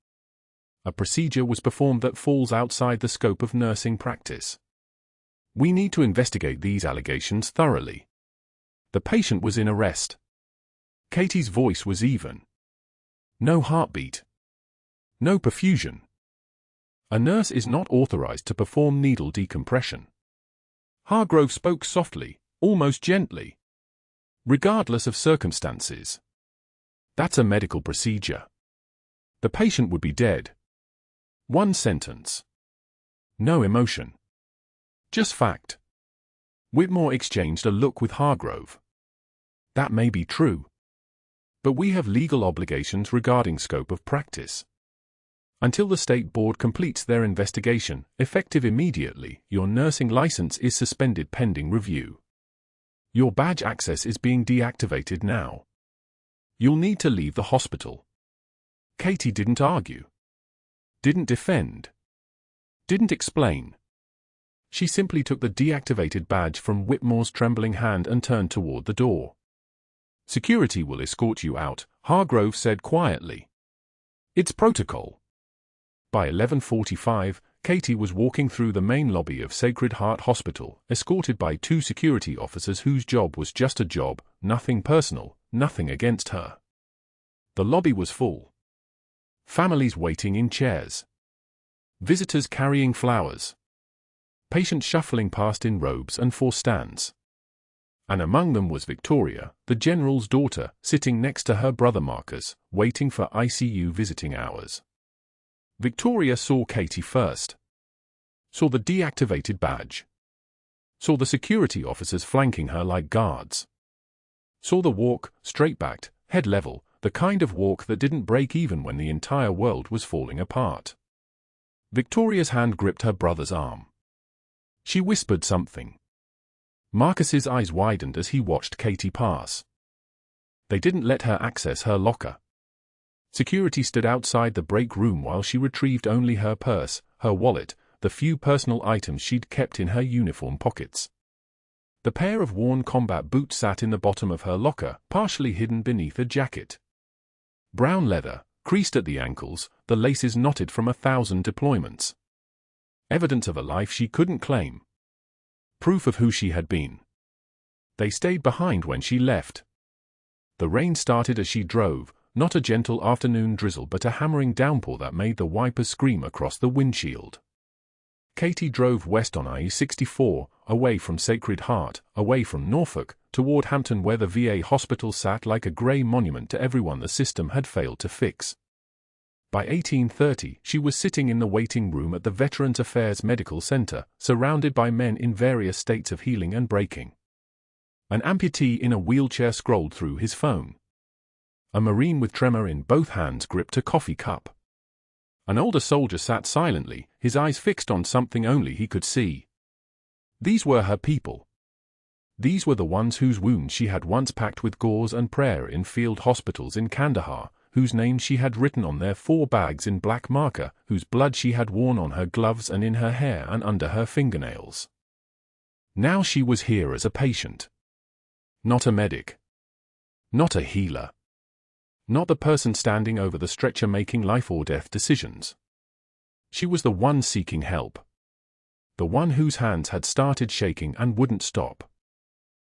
"A procedure was performed that falls outside the scope of nursing practice. We need to investigate these allegations thoroughly. The patient was in arrest." Katie's voice was even. "No heartbeat. No perfusion. A nurse is not authorized to perform needle decompression." Hargrove spoke softly, almost gently. "Regardless of circumstances. That's a medical procedure. The patient would be dead." One sentence. No emotion. Just fact. Whitmore exchanged a look with Hargrove. "That may be true. But we have legal obligations regarding scope of practice. Until the state board completes their investigation, effective immediately, your nursing license is suspended pending review. Your badge access is being deactivated now. You'll need to leave the hospital. Katie didn't argue. Didn't defend. Didn't explain. She simply took the deactivated badge from Whitmore's trembling hand and turned toward the door. Security will escort you out, Hargrove said quietly. It's protocol. By 11:45, Katie was walking through the main lobby of Sacred Heart Hospital, escorted by 2 security officers whose job was just a job, nothing personal, nothing against her. The lobby was full. Families waiting in chairs. Visitors carrying flowers. Patients shuffling past in robes and 4 stands. And among them was Victoria, the general's daughter, sitting next to her brother Marcus, waiting for ICU visiting hours. Victoria saw Katie first. Saw the deactivated badge. Saw the security officers flanking her like guards. Saw the walk, straight-backed, head level, the kind of walk that didn't break even when the entire world was falling apart. Victoria's hand gripped her brother's arm. She whispered something. Marcus's eyes widened as he watched Katie pass. They didn't let her access her locker. Security stood outside the break room while she retrieved only her purse, her wallet, the few personal items she'd kept in her uniform pockets. The pair of worn combat boots sat in the bottom of her locker, partially hidden beneath a jacket. Brown leather, creased at the ankles, the laces knotted from 1,000 deployments. Evidence of a life she couldn't claim. Proof of who she had been. They stayed behind when she left. The rain started as she drove, not a gentle afternoon drizzle but a hammering downpour that made the wipers scream across the windshield. Katie drove west on I-64, away from Sacred Heart, away from Norfolk, toward Hampton where the VA hospital sat like a grey monument to everyone the system had failed to fix. By 1830, she was sitting in the waiting room at the Veterans Affairs Medical Center, surrounded by men in various states of healing and breaking. An amputee in a wheelchair scrolled through his phone. A Marine with tremor in both hands gripped a coffee cup. An older soldier sat silently, his eyes fixed on something only he could see. These were her people. These were the ones whose wounds she had once packed with gauze and prayer in field hospitals in Kandahar, whose names she had written on their 4 bags in black marker, whose blood she had worn on her gloves and in her hair and under her fingernails. Now she was here as a patient. Not a medic. Not a healer. Not the person standing over the stretcher making life or death decisions. She was the one seeking help. The one whose hands had started shaking and wouldn't stop.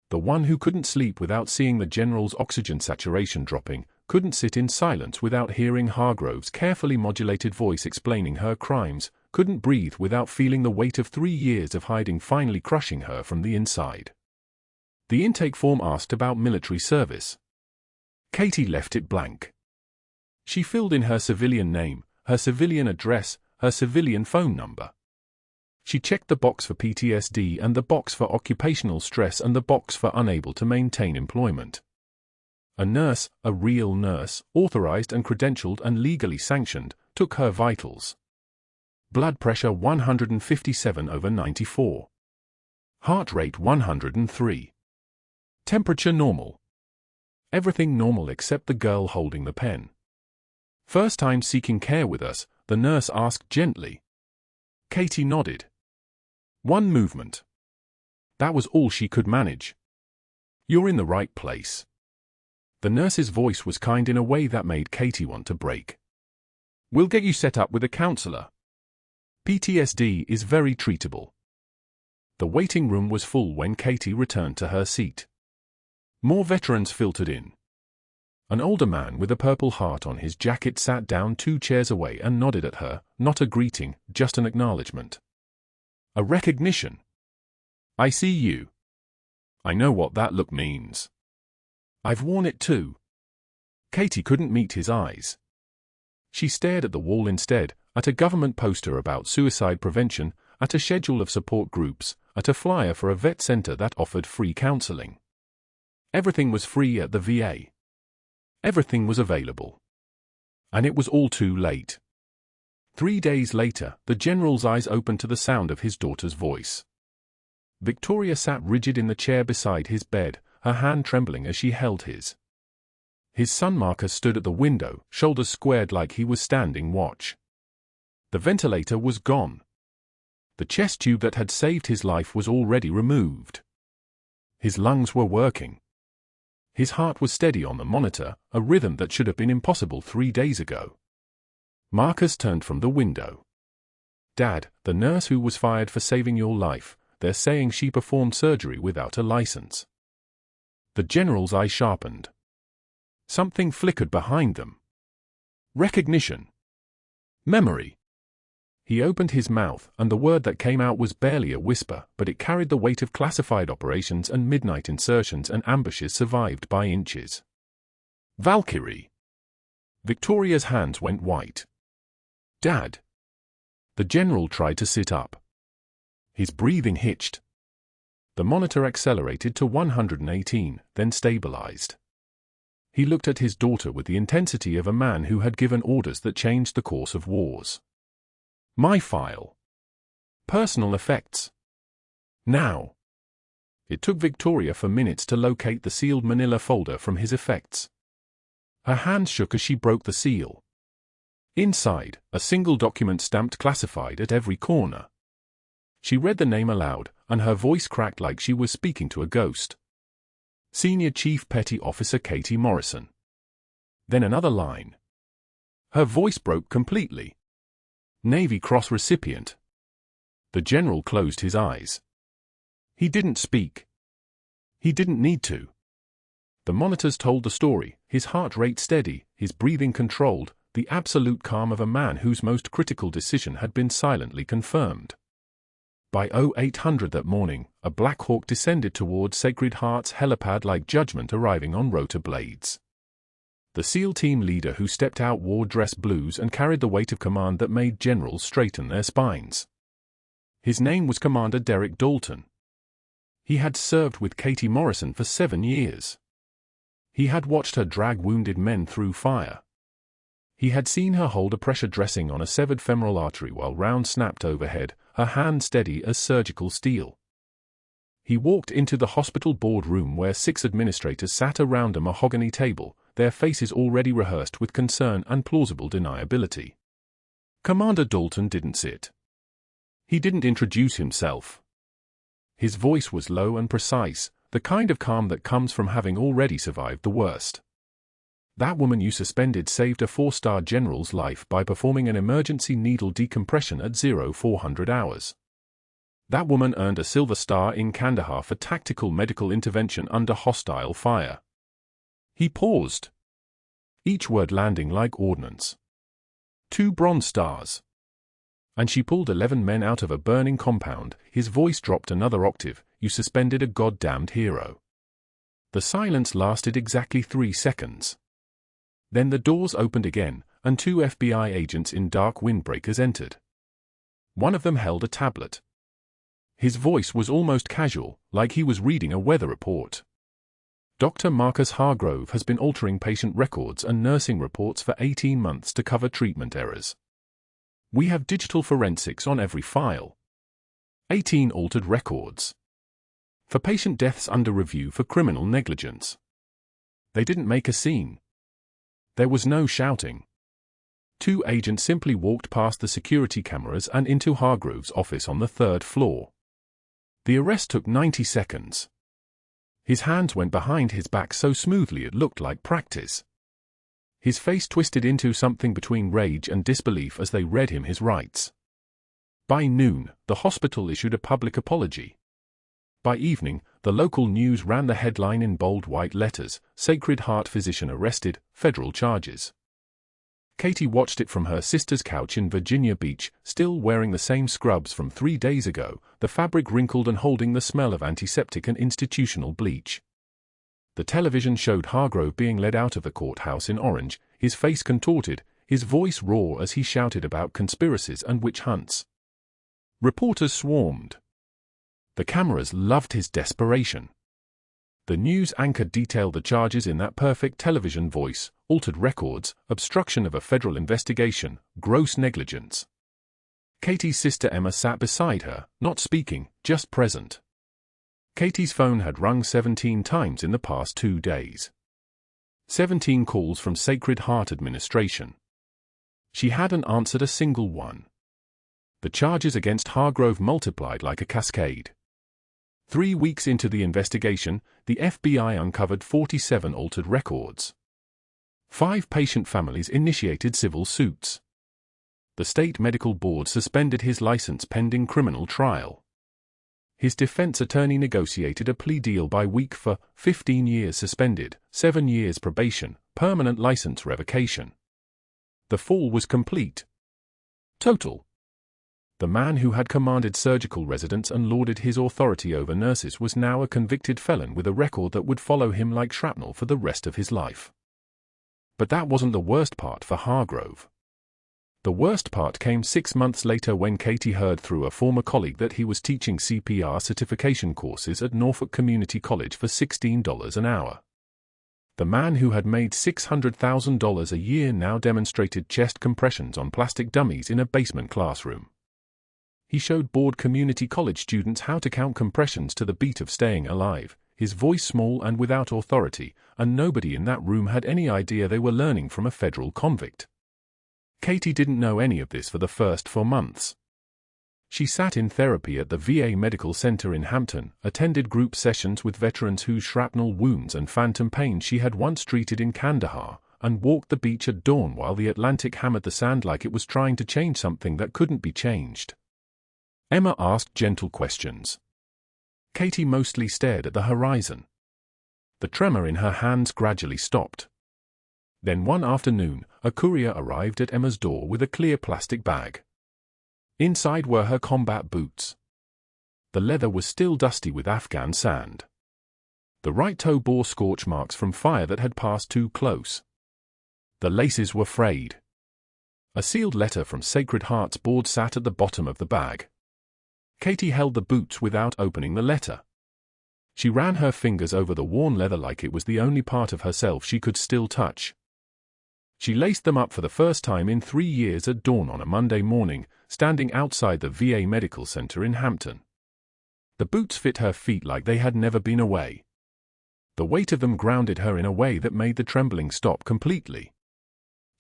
The one who couldn't sleep without seeing the general's oxygen saturation dropping, couldn't sit in silence without hearing Hargrove's carefully modulated voice explaining her crimes, couldn't breathe without feeling the weight of 3 years of hiding finally crushing her from the inside. The intake form asked about military service. Katie left it blank. She filled in her civilian name, her civilian address, her civilian phone number. She checked the box for PTSD and the box for occupational stress and the box for unable to maintain employment. A nurse, a real nurse, authorized and credentialed and legally sanctioned, took her vitals. Blood pressure 157/94. Heart rate 103. Temperature normal. Everything normal except the girl holding the pen. First time seeking care with us, the nurse asked gently. Katie nodded. One movement. That was all she could manage. You're in the right place. The nurse's voice was kind in a way that made Katie want to break. We'll get you set up with a counselor. PTSD is very treatable. The waiting room was full when Katie returned to her seat. More veterans filtered in. An older man with a Purple Heart on his jacket sat down 2 chairs away and nodded at her, not a greeting, just an acknowledgement. A recognition. I see you. I know what that look means. I've worn it too. Katie couldn't meet his eyes. She stared at the wall instead, at a government poster about suicide prevention, at a schedule of support groups, at a flyer for a vet center that offered free counseling. Everything was free at the VA. Everything was available. And it was all too late. 3 days later, the general's eyes opened to the sound of his daughter's voice. Victoria sat rigid in the chair beside his bed, her hand trembling as she held his. His son Marcus stood at the window, shoulders squared like he was standing watch. The ventilator was gone. The chest tube that had saved his life was already removed. His lungs were working. His heart was steady on the monitor, a rhythm that should have been impossible 3 days ago. Marcus turned from the window. "Dad, the nurse who was fired for saving your life, they're saying she performed surgery without a license." The general's eye sharpened. Something flickered behind them. Recognition. Memory. He opened his mouth, and the word that came out was barely a whisper, but it carried the weight of classified operations and midnight insertions and ambushes survived by inches. Valkyrie. Victoria's hands went white. "Dad." The general tried to sit up. His breathing hitched. The monitor accelerated to 118, then stabilized. He looked at his daughter with the intensity of a man who had given orders that changed the course of wars. "My file. Personal effects. Now." It took Victoria for minutes to locate the sealed manila folder from his effects. Her hands shook as she broke the seal. Inside, a single document stamped classified at every corner. She read the name aloud, and her voice cracked like she was speaking to a ghost. Senior Chief Petty Officer Katie Morrison. Then another line. Her voice broke completely. Navy Cross recipient. The general closed his eyes. He didn't speak. He didn't need to. The monitors told the story, his heart rate steady, his breathing controlled, the absolute calm of a man whose most critical decision had been silently confirmed. By 0800 that morning, a Black Hawk descended toward Sacred Heart's helipad like judgment arriving on rotor blades. The SEAL team leader who stepped out wore dress blues and carried the weight of command that made generals straighten their spines. His name was Commander Derek Dalton. He had served with Katie Morrison for 7 years. He had watched her drag wounded men through fire. He had seen her hold a pressure dressing on a severed femoral artery while rounds snapped overhead, her hand steady as surgical steel. He walked into the hospital boardroom where 6 administrators sat around a mahogany table, their faces already rehearsed with concern and plausible deniability. Commander Dalton didn't sit. He didn't introduce himself. His voice was low and precise, the kind of calm that comes from having already survived the worst. "That woman you suspended saved a 4-star general's life by performing an emergency needle decompression at 0400 hours. That woman earned a Silver Star in Kandahar for tactical medical intervention under hostile fire." He paused, each word landing like ordnance. 2 Bronze Stars. "And she pulled 11 men out of a burning compound." His voice dropped another octave. "You suspended a goddamned hero." The silence lasted exactly 3 seconds. Then the doors opened again, and 2 FBI agents in dark windbreakers entered. One of them held a tablet. His voice was almost casual, like he was reading a weather report. "Dr. Marcus Hargrove has been altering patient records and nursing reports for 18 months to cover treatment errors. We have digital forensics on every file. 18 altered records. For patient deaths under review for criminal negligence. They didn't make a scene. There was no shouting. 2 agents simply walked past the security cameras and into Hargrove's office on the 3rd floor. The arrest took 90 seconds. His hands went behind his back so smoothly it looked like practice. His face twisted into something between rage and disbelief as they read him his rights. By noon, the hospital issued a public apology. By evening, the local news ran the headline in bold white letters, "Sacred Heart Physician Arrested, Federal Charges." Katie watched it from her sister's couch in Virginia Beach, still wearing the same scrubs from 3 days ago, the fabric wrinkled and holding the smell of antiseptic and institutional bleach. The television showed Hargrove being led out of the courthouse in orange, his face contorted, his voice raw as he shouted about conspiracies and witch hunts. Reporters swarmed. The cameras loved his desperation. The news anchor detailed the charges in that perfect television voice: altered records, obstruction of a federal investigation, gross negligence. Katie's sister Emma sat beside her, not speaking, just present. Katie's phone had rung 17 times in the past 2 days. 17 calls from Sacred Heart Administration. She hadn't answered a single one. The charges against Hargrove multiplied like a cascade. 3 weeks into the investigation, the FBI uncovered 47 altered records. 5 patient families initiated civil suits. The state medical board suspended his license pending criminal trial. His defense attorney negotiated a plea deal by week for 15 years suspended, 7 years probation, permanent license revocation. The fall was complete. Total. The man who had commanded surgical residents and lauded his authority over nurses was now a convicted felon with a record that would follow him like shrapnel for the rest of his life. But that wasn't the worst part for Hargrove. The worst part came 6 months later when Katie heard through a former colleague that he was teaching CPR certification courses at Norfolk Community College for $16 an hour. The man who had made $600,000 a year now demonstrated chest compressions on plastic dummies in a basement classroom. He showed bored community college students how to count compressions to the beat of Staying Alive, his voice small and without authority, and nobody in that room had any idea they were learning from a federal convict. Katie didn't know any of this for the first 4 months. She sat in therapy at the VA Medical Center in Hampton, attended group sessions with veterans whose shrapnel wounds and phantom pain she had once treated in Kandahar, and walked the beach at dawn while the Atlantic hammered the sand like it was trying to change something that couldn't be changed. Emma asked gentle questions. Katie mostly stared at the horizon. The tremor in her hands gradually stopped. Then one afternoon, a courier arrived at Emma's door with a clear plastic bag. Inside were her combat boots. The leather was still dusty with Afghan sand. The right toe bore scorch marks from fire that had passed too close. The laces were frayed. A sealed letter from Sacred Heart's board sat at the bottom of the bag. Katie held the boots without opening the letter. She ran her fingers over the worn leather like it was the only part of herself she could still touch. She laced them up for the first time in 3 years at dawn on a Monday morning, standing outside the VA Medical Center in Hampton. The boots fit her feet like they had never been away. The weight of them grounded her in a way that made the trembling stop completely.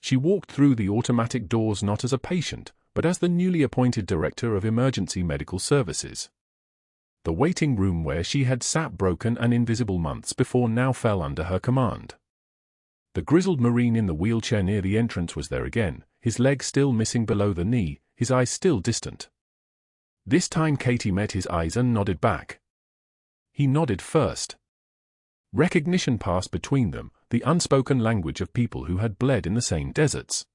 She walked through the automatic doors not as a patient, but as the newly appointed Director of Emergency Medical Services. The waiting room where she had sat broken and invisible months before now fell under her command. The grizzled Marine in the wheelchair near the entrance was there again, his leg still missing below the knee, his eyes still distant. This time Katie met his eyes and nodded back. He nodded first. Recognition passed between them, the unspoken language of people who had bled in the same deserts.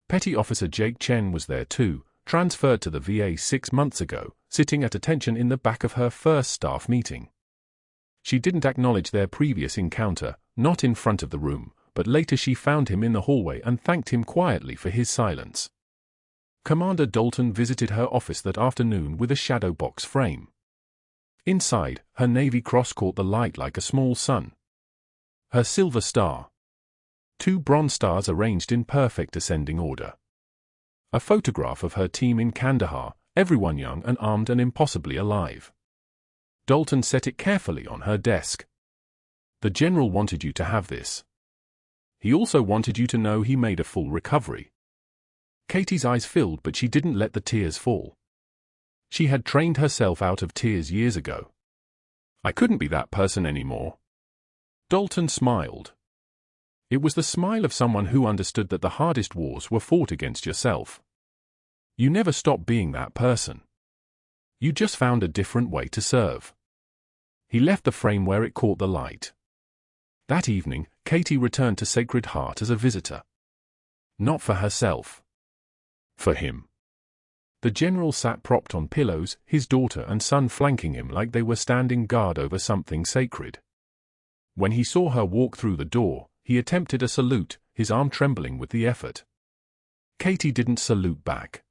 Petty Officer Jake Chen was there too, transferred to the VA 6 months ago, sitting at attention in the back of her first staff meeting. She didn't acknowledge their previous encounter, not in front of the room, but later she found him in the hallway and thanked him quietly for his silence. Commander Dalton visited her office that afternoon with a shadow box frame. Inside, her Navy Cross caught the light like a small sun. Her silver star. 2 bronze stars arranged in perfect ascending order. A photograph of her team in Kandahar, everyone young and armed and impossibly alive. Dalton set it carefully on her desk. The general wanted you to have this. He also wanted you to know he made a full recovery. Katie's eyes filled, but she didn't let the tears fall. She had trained herself out of tears years ago. I couldn't be that person anymore. Dalton smiled. It was the smile of someone who understood that the hardest wars were fought against yourself. You never stopped being that person. You just found a different way to serve. He left the frame where it caught the light. That evening, Katie returned to Sacred Heart as a visitor. Not for herself. For him. The general sat propped on pillows, his daughter and son flanking him like they were standing guard over something sacred. When he saw her walk through the door, he attempted a salute, his arm trembling with the effort. Katie didn't salute back.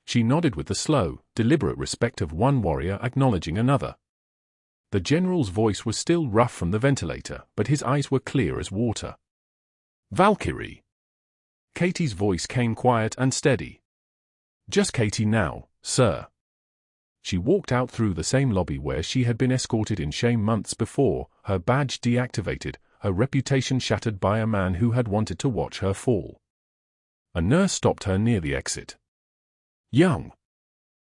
She nodded with the slow, deliberate respect of one warrior acknowledging another. The general's voice was still rough from the ventilator, but his eyes were clear as water. Valkyrie. Katie's voice came quiet and steady. Just Katie now, sir. She walked out through the same lobby where she had been escorted in shame months before, her badge deactivated, her reputation shattered by a man who had wanted to watch her fall. A nurse stopped her near the exit. Young.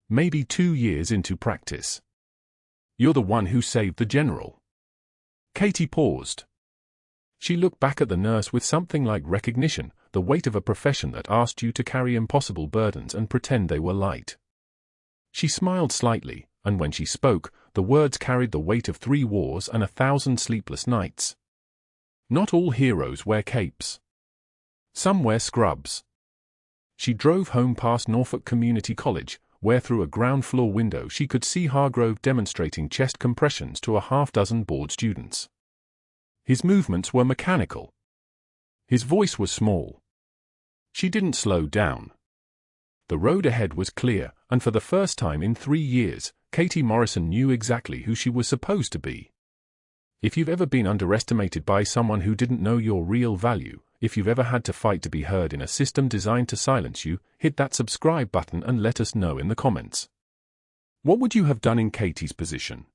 Maybe 2 years into practice. You're the one who saved the general. Katie paused. She looked back at the nurse with something like recognition, the weight of a profession that asked you to carry impossible burdens and pretend they were light. She smiled slightly, and when she spoke, the words carried the weight of 3 wars and 1,000 sleepless nights. Not all heroes wear capes. Some wear scrubs. She drove home past Norfolk Community College, where through a ground-floor window she could see Hargrove demonstrating chest compressions to a half-dozen bored students. His movements were mechanical. His voice was small. She didn't slow down. The road ahead was clear, and for the first time in 3 years, Katie Morrison knew exactly who she was supposed to be. If you've ever been underestimated by someone who didn't know your real value, if you've ever had to fight to be heard in a system designed to silence you, hit that subscribe button and let us know in the comments. What would you have done in Katie's position?